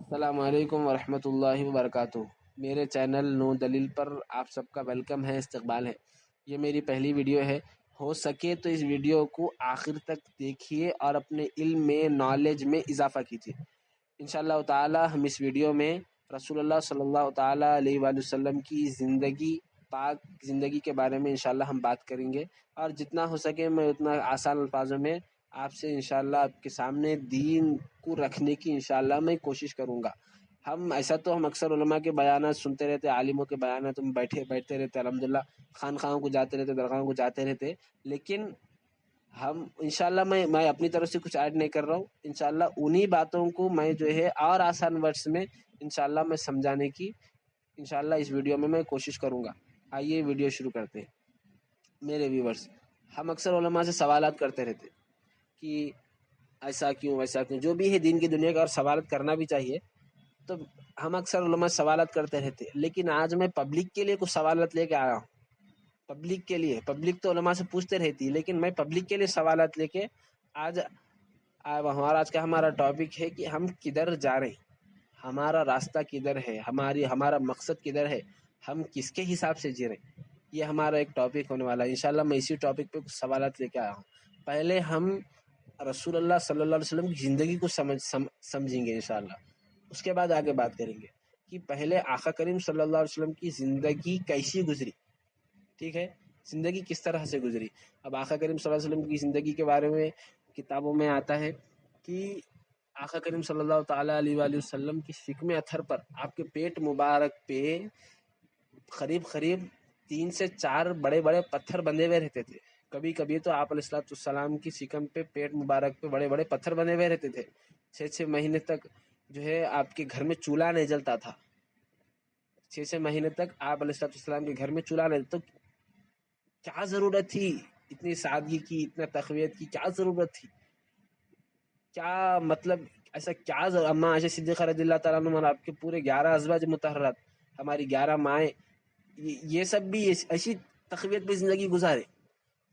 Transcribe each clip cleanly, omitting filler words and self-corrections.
السلام علیکم ورحمۃ اللہ وبرکاتہ۔ میرے چینل نو دلیل پر آپ سب کا ویلکم ہے، استقبال ہے۔ یہ میری پہلی ویڈیو ہے، ہو سکے تو اس ویڈیو کو آخر تک دیکھیے اور اپنے علم میں، نالج میں اضافہ کیجیے۔ انشاءاللہ تعالی ہم اس ویڈیو میں رسول اللہ صلی اللہ تعالی علیہ وآلہ وسلم کی زندگی، پاک زندگی کے بارے میں انشاءاللہ ہم بات کریں گے، اور جتنا ہو سکے میں اتنا آسان الفاظوں میں آپ سے انشاءاللہ آپ کے سامنے دین کو رکھنے کی انشاءاللہ میں کوشش کروں گا۔ ہم اکثر علماء کے بیانات سنتے رہتے، عالموں کے بیانات ہم بیٹھتے رہتے، الحمدللہ خانقاہوں کو جاتے رہتے، درگاہوں کو جاتے رہتے، لیکن ہم انشاءاللہ میں اپنی طرف سے کچھ ایڈ نہیں کر رہا ہوں۔ انشاءاللہ انہی باتوں کو میں جو ہے اور آسان ورڈز میں انشاءاللہ میں سمجھانے کی انشاءاللہ اس ویڈیو میں کوشش کروں گا۔ آئیے ویڈیو شروع کرتے ہیں۔ میرے ویورز، ہم اکثر علماء سے سوالات کرتے رہتے کہ ایسا کیوں ویسا کیوں، جو بھی ہے دین کی دنیا کا، اور سوالات کرنا بھی چاہیے۔ تو ہم اکثر علماء سے سوالات کرتے رہتے، لیکن آج میں پبلک کے لیے کچھ سوالات لے کے آیا ہوں۔ پبلک کے لیے، پبلک تو علماء سے پوچھتے رہتی، لیکن میں پبلک کے لیے سوالات لے کے آج ہمارا ٹاپک ہے کہ ہم کدھر جا رہے ہیں، ہمارا راستہ کدھر ہے، ہمارا مقصد کدھر ہے، ہم کس کے حساب سے جی رہے ہیں۔ یہ ہمارا ایک ٹاپک ہونے والا ہے۔ انشاءاللہ میں اسی ٹاپک پہ کچھ سوالات لے کے آیا ہوں۔ پہلے ہم رسول اللہ صلی اللہ علیہ وسلم کی زندگی کو سمجھیں گے انشاءاللہ، اس کے بعد آگے بات کریں گے کہ پہلے آقا کریم صلی اللہ علیہ وسلم کی زندگی کیسی گزری، ٹھیک ہے، زندگی کس طرح سے گزری۔ اب آقا کریم صلی اللہ علیہ وسلم کی زندگی کے بارے میں کتابوں میں آتا ہے کہ آقا کریم صلی اللہ تعالیٰ علیہ وآلہ وسلم کی شکم اتھر پر، آپ کے پیٹ مبارک پہ قریب 3 سے 4 بڑے بڑے پتھر بندھے ہوئے رہتے تھے۔ کبھی کبھی تو آپ علیہ الصلوۃ والسلام کی شکم پہ، پیٹ مبارک پہ بڑے بڑے پتھر بندھے ہوئے رہتے تھے۔ 6 مہینے تک جو ہے آپ کے گھر میں چولہا نہیں جلتا تھا۔ 6 مہینے تک آپ علیہ الصلوۃ والسلام کے گھر میں چولہا نہیں جلتا۔ تو کیا ضرورت تھی اتنی سادگی کی، اتنا تقویت کی، کیا ضرورت تھی؟ کیا مطلب ایسا کیا اماں عائشہ صدیقہ رضی اللہ تعالیٰ عنہ اور آپ کے پورے 11 ازواج مطہرات، ہماری 11 مائیں، یہ سب بھی ایسی تقویت پہ زندگی گزارے۔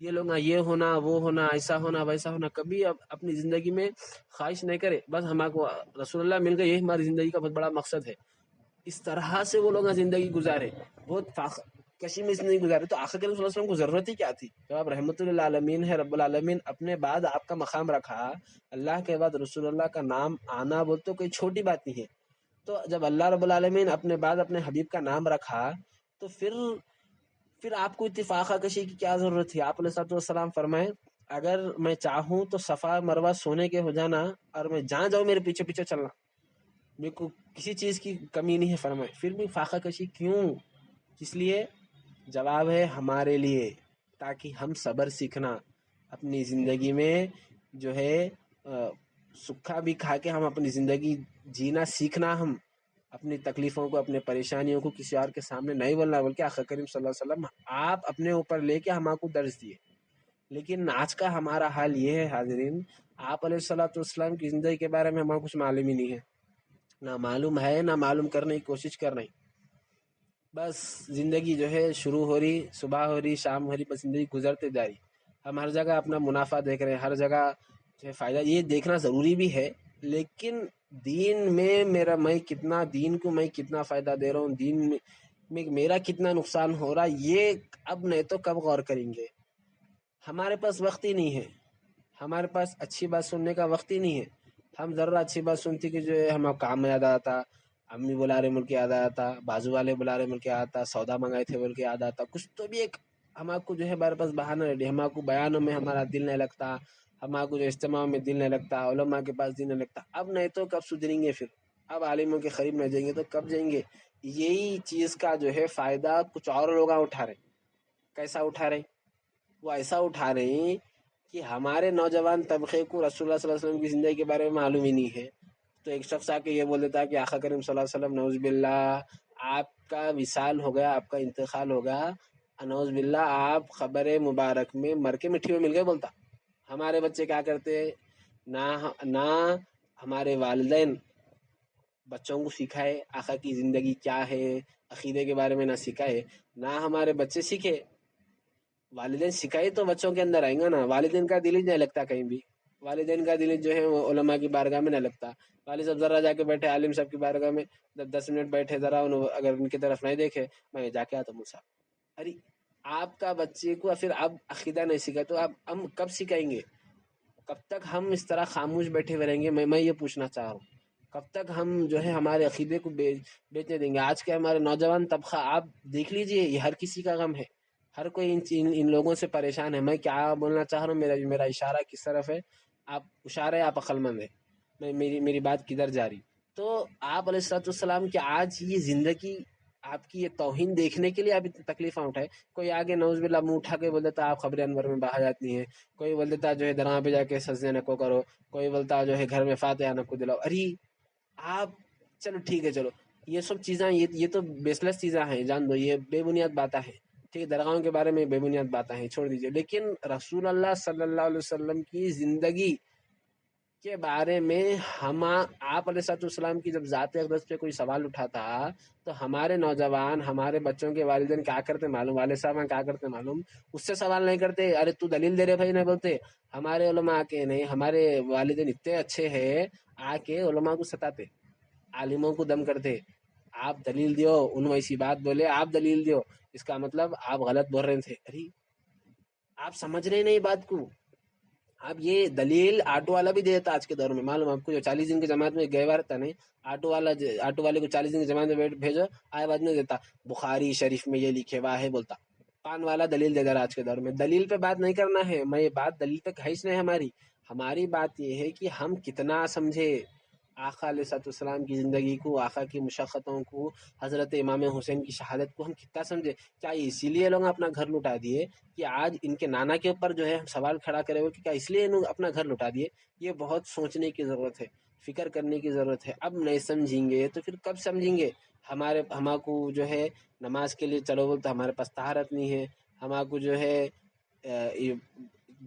یہ لوگ یہ ہونا، وہ ہونا، ایسا ہونا، ویسا ہونا، کبھی اپنی زندگی میں خواہش نہیں کرے، بس ہمارے کو رسول اللہ مل گئے، یہی ہماری زندگی کا بہت بڑا مقصد ہے۔ اس طرح سے وہ لوگ زندگی گزارے، بہت کشی میں زندگی گزارے۔ تو آقا کریم صلی اللہ علیہ وسلم کو ضرورت ہی کیا تھی؟ جب آپ رحمت للعالمین ہے، رب العالمین اپنے بعد آپ کا مقام رکھا، اللہ کے بعد رسول اللہ کا نام آنا بول تو کوئی چھوٹی بات نہیں ہے۔ تو جب اللہ رب العالمین اپنے بعد اپنے حبیب کا نام رکھا، تو پھر آپ کو اتفاقہ کشی کی کیا ضرورت تھی؟ آپ علیہ السلام فرمائے، اگر میں چاہوں تو صفا مروہ سونے کے ہو جانا، اور میں جہاں جاؤں میرے پیچھے پیچھے چلنا، میرے کو کسی چیز کی کمی نہیں ہے۔ فرمائے پھر بھی فاقہ کشی کیوں؟ کس لیے؟ جواب ہے ہمارے لیے، تاکہ ہم صبر سیکھنا، اپنی زندگی میں جو ہے سکھا بھی کھا کے ہم اپنی زندگی جینا سیکھنا، ہم اپنی تکلیفوں کو، اپنے پریشانیوں کو کسی اور کے سامنے نہیں بولنا، بلکہ آقا کریم صلی اللہ علیہ وسلم آپ اپنے اوپر لے کے ہم کو درس دیے۔ لیکن آج کا ہمارا حال یہ ہے حاضرین، آپ علیہ الصلوۃ والسلام کی زندگی کے بارے میں ہمیں کچھ معلوم ہی نہیں ہے، نہ معلوم ہے، نہ معلوم کرنے کی کوشش کر رہے ہیں۔ بس زندگی جو ہے شروع ہو رہی، صبح ہو رہی، شام ہو رہی، بس زندگی گزرتے جا رہی۔ ہم ہر جگہ اپنا منافع دیکھ رہے ہیں، ہر جگہ جو ہے فائدہ، یہ دیکھنا ضروری بھی ہے، لیکن دین میں دین کو میں کتنا فائدہ دے رہا ہوں، دین میں میرا کتنا نقصان ہو رہا، یہ اب نہیں تو کب غور کریں گے؟ ہمارے پاس وقت ہی نہیں ہے، ہمارے پاس اچھی بات سننے کا وقت ہی نہیں ہے۔ ہم ذرا اچھی بات سنتی کہ جو ہے ہم کام میں یاد آتا، امی بلا رہے مل کے یاد آتا، بازو والے بلا رہے مل کے آتا، سودا منگائے تھے بول کے یاد آتا، کچھ تو بھی ایک ہمارے کو جو ہے ہمارے پاس بہانہ ریڈی، ہمارے کو بیانوں میں ہمارا دل نہیں لگتا، ہمارے کو جو اجتماع میں دل نہیں لگتا، علماء کے پاس دل نہیں لگتا۔ اب نہیں تو کب سدھریں گے؟ پھر اب عالموں کے قریب نہیں جائیں گے تو کب جائیں گے؟ یہی چیز کا جو ہے فائدہ کچھ اور لوگ اٹھا رہے۔ کیسا اٹھا رہے؟ وہ ایسا اٹھا رہے ہیں کہ ہمارے نوجوان طبقے کو رسول اللہ صلی اللہ علیہ وسلم کی زندگی کے بارے میں معلوم ہی نہیں ہے۔ تو ایک شخص آ کے یہ بول دیتا ہے کہ آقا کریم صلی اللہ علیہ وسلم نعوذ باللہ آپ کا وصال ہو گیا، آپ کا انتقال ہو گیا، نعوذ باللہ آپ خبر مبارک میں مر کے مٹی میں مل گئے بولتا۔ ہمارے بچے کیا کرتے؟ نہ ہمارے والدین بچوں کو سکھائے آقا کی زندگی کیا ہے، عقیدے کے بارے میں نہ سکھائے، نہ ہمارے بچے سیکھے۔ والدین سکھائے تو بچوں کے اندر آئیں گا نا، والدین کا دل ہی نہیں لگتا کہیں بھی، والدین کا دل جو ہے وہ علماء کی بارگاہ میں نہ لگتا. والد صاحب ذرا جا کے بیٹھے عالم صاحب کی بارگاہ میں 10 منٹ بیٹھے, ذرا اگر ان کی طرف نہیں دیکھے میں جا کے آتا ہوں صاحب. ارے آپ کا بچے کو پھر آپ عقیدہ نہیں سکھا تو آپ ہم کب سکھائیں گے؟ کب تک ہم اس طرح خاموش بیٹھے ہوئے رہیں گے؟ میں یہ پوچھنا چاہ رہا ہوں, کب تک ہم جو ہے ہمارے عقیدے کو بیچنے دیں گے؟ آج کے ہمارے نوجوان طبقہ آپ دیکھ لیجئے, یہ ہر کسی کا غم ہے, ہر کوئی ان لوگوں سے پریشان ہے. میں کیا بولنا چاہ رہا ہوں, میرا اشارہ کس طرف ہے؟ آپ اشارہ ہے, آپ عقل مند ہے, میری بات کدھر جا رہی؟ تو آپ علیہ الصلوۃ والسلام کہ آج یہ زندگی آپ کی یہ توہین دیکھنے کے لیے آپ اتنی تکلیفیں اٹھائے. کوئی آگے نعوذ باللہ منہ اٹھا کے بول دیتا آپ خبر انور میں بہا جاتی ہیں, کوئی بول دیتا جو ہے درگاہ پہ جا کے سجدے نکو کرو, کوئی بولتا جو ہے گھر میں فاتحہ نکو دلاؤ. ارے آپ چلو ٹھیک ہے, چلو یہ سب چیزیں یہ تو بیس لیس چیزیں ہیں, جان دو یہ بے بنیاد باتیں ہیں. ٹھیک ہے, درگاہوں کے بارے میں بے بنیاد باتیں ہیں, چھوڑ دیجئے. لیکن رسول اللہ صلی اللہ علیہ وسلم کی زندگی کے بارے میں آپ علیہ السلام کی جب ذات اقدس پہ کوئی سوال اٹھاتا تو ہمارے نوجوان, ہمارے بچوں کے والدین کیا کرتے معلوم, والد صاحب کیا کرتے معلوم؟ اس سے سوال نہیں کرتے, ارے تو دلیل دے رہے بھائی, نہیں بولتے. ہمارے علماء کے نہیں, ہمارے والدین اتنے اچھے ہیں, آ کے علماء کو ستاتے, عالموں کو دم کرتے. آپ دلیل دیو, ان ایسی بات بولے آپ دلیل دیو, اس کا مطلب آپ غلط بول رہے تھے. ارے آپ سمجھ رہے نہیں بات کو. اب یہ دلیل آٹو والا بھی دیتا آج کے دور میں, معلوم آپ کو, جو 40 دن کی جماعت میں گئے رہتا نہیں, آٹو والے کو 40 دن کی جماعت میں بھیجو, آئے بعد میں دیتا بخاری شریف میں یہ لکھے ہوا ہے, بولتا پان والا دلیل دے رہا آج کے دور میں. دلیل پہ بات نہیں کرنا ہے, میں یہ بات دلیل پہ کھینچ نہیں ہے ہماری بات یہ ہے کہ ہم کتنا سمجھے آقا علیہ السلام کی زندگی کو, آقا کی مشقتوں کو, حضرت امام حسین کی شہادت کو ہم کتنا سمجھے. کیا اسی لیے لوگ اپنا گھر لٹا دیے کہ آج ان کے نانا کے اوپر جو ہے سوال کھڑا کرے ہوئے کہ کیا اس لیے انہوں اپنا گھر لٹا دیے؟ یہ بہت سوچنے کی ضرورت ہے, فکر کرنے کی ضرورت ہے. اب نہیں سمجھیں گے تو پھر کب سمجھیں گے؟ ہمارے کو جو ہے نماز کے لیے چلو بولتا ہمارے پاس طہارت نہیں ہے, ہمارے کو جو ہے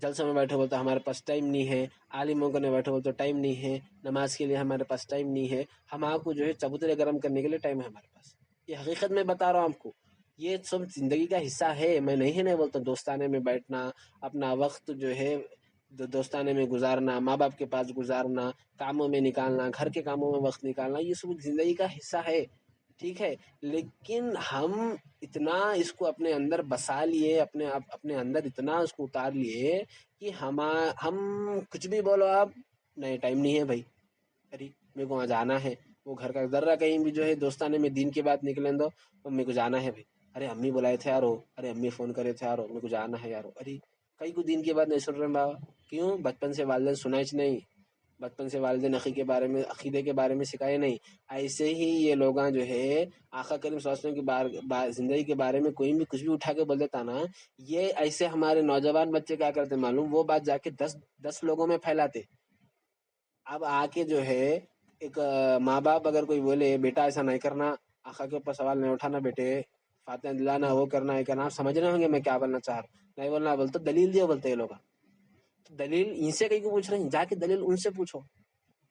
جلسوں میں بیٹھے بولتا ہمارے پاس ٹائم نہیں ہے, عالموں کو بیٹھے بولتے ٹائم نہیں ہے, نماز کے لیے ہمارے پاس ٹائم نہیں ہے, ہمارے کو جو ہے چبوترے گرم کرنے کے لیے ٹائم ہے ہمارے پاس. یہ حقیقت میں بتا رہا ہوں آپ کو, یہ سب زندگی کا حصہ ہے. میں نہیں بولتا دوستانے میں بیٹھنا, اپنا وقت جو ہے دوستانے میں گزارنا, ماں باپ کے پاس گزارنا, کاموں میں نکالنا, گھر کے کاموں میں وقت نکالنا, یہ سب زندگی کا حصہ ہے, ٹھیک ہے. لیکن ہم اتنا اس کو اپنے اندر بسا لیے, اپنے اندر اتنا اس کو اتار لیے کہ ہم کچھ بھی بولو آپ, نہیں ٹائم نہیں ہے بھائی, ارے میرے کو وہاں جانا ہے, وہ گھر کا ذرہ کہیں بھی جو ہے دوستانے میں دین کی بات نکلیں دو, میرے کو جانا ہے بھائی, ارے امی بلائے تھے یارو, ارے امی فون کرے تھے یارو, میرے کو جانا ہے یارو. ارے کئی کو دین کی بات نہیں سن رہے بابا, کیوں؟ بچپن سے والدین سنائش نہیں, بچپن سے والدین عقیدے کے بارے میں سکھائے نہیں. ایسے ہی یہ لوگ جو ہے آقا کریم صلی اللہ علیہ وسلم کی زندگی کے بارے میں کوئی بھی کچھ بھی اٹھا کے بول دیتا نا, یہ ایسے ہمارے نوجوان بچے کیا کرتے معلوم, وہ بات جا کے 10 لوگوں میں پھیلاتے. اب آ کے جو ہے ایک ماں باپ اگر کوئی بولے بیٹا ایسا نہیں کرنا, آقا کے اوپر سوال نہیں اٹھانا بیٹے, فاتحہ دلانا, وہ کرنا, یہ کرنا, آپ سمجھ رہے ہوں گے میں کیا بولنا چاہ رہا ہوں. نہیں بولنا بولتا دلیل دیا بولتے یہ لوگ. دلیل ان سے کہیں کو پوچھ رہے ہیں, جا کے دلیل ان سے پوچھو.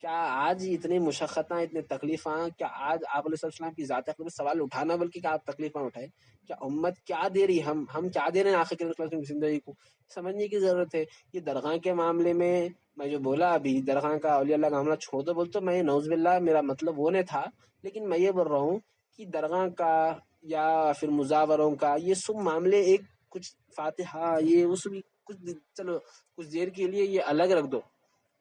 کیا آج اتنی مشقتیں, اتنی تکلیفیں, کیا آج آپ علیہ السلام کی ذات اقدس سوال اٹھانا بلکہ کیا آپ تکلیفیں اٹھائے؟ کیا امت کیا دے رہی, ہم کیا دے رہے ہیں آخر کی زندگی کو؟ سمجھنے کی ضرورت ہے. یہ درگاہ کے معاملے میں جو بولا ابھی, درگاہ کا اولیاء اللہ کا معاملہ چھوڑ دو بولتے, میں نعوذ باللہ میرا مطلب وہ نہیں تھا, لیکن میں یہ بول رہا ہوں کہ درگاہ کا یا پھر مزاوروں کا یہ سب معاملے ایک کچھ فاتحہ یہ اس بھی کچھ چلو کچھ دیر کے لیے یہ الگ رکھ دو,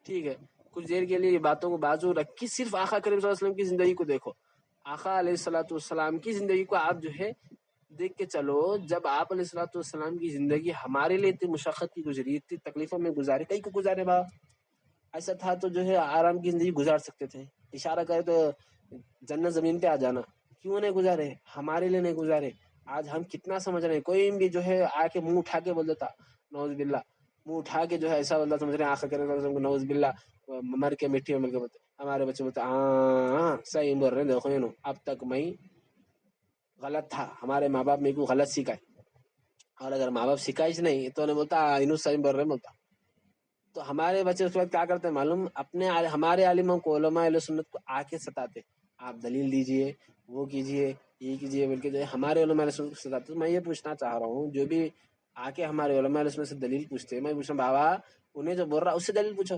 ٹھیک ہے, کچھ دیر کے لیے یہ باتوں کو بازو رکھ کے صرف آقا کریم صلی اللہ علیہ وسلم کی زندگی کو دیکھو. آقا علیہ الصلوۃ والسلام کی زندگی کو آپ جو ہے دیکھ کے چلو. جب آپ علیہ الصلوۃ والسلام کی زندگی ہمارے لیے اتنی مشقت کی گزری, اتنی تکلیفوں میں گزارے, کئی کو گزارے با, ایسا تھا تو جو ہے آرام کی زندگی گزار سکتے تھے, اشارہ کرے تو جنت زمین پہ آ جانا, کیوں نہیں گزارے؟ ہمارے لیے نہیں گزارے. آج ہم کتنا سمجھ رہے ہیں, کوئی بھی جو ہے آ کے منہ اٹھا کے بول دیتا نعوذ باللہ, منہ اٹھا کے جو ہے ایسا بولتا سمجھ رہے ہیں آقا کریم صلی اللہ علیہ وسلم کو نعوذ باللہ مر کے مٹی میں مل کے بولتے. ہمارے بچے بولتے ہاں صحیح بول رہے ہیں, دیکھو یہ اب تک میں غلط تھا, ہمارے ماں باپ میرے کو غلط سکھائے, اور اگر ماں باپ سکھائش نہیں تو انہیں بولتا انہوں صحیح بول رہے بولتا. تو ہمارے بچے اس وقت کیا کرتے ہیں معلوم, ہمارے عالموں کو, علماء اہل سنت کو آ کے ستاتے, آپ دلیل دیجئے, وہ کیجئے, یہ کیجئے, بلکہ جو ہے ہمارے علماء اہل سنت کو ستاتے. تو میں یہ پوچھنا چاہ رہا ہوں, جو بھی آ کے ہمارے علماء اہل سنت سے دلیل پوچھتے ہیں, میں پوچھنا بابا انہیں جو بول رہا اس سے دلیل پوچھو,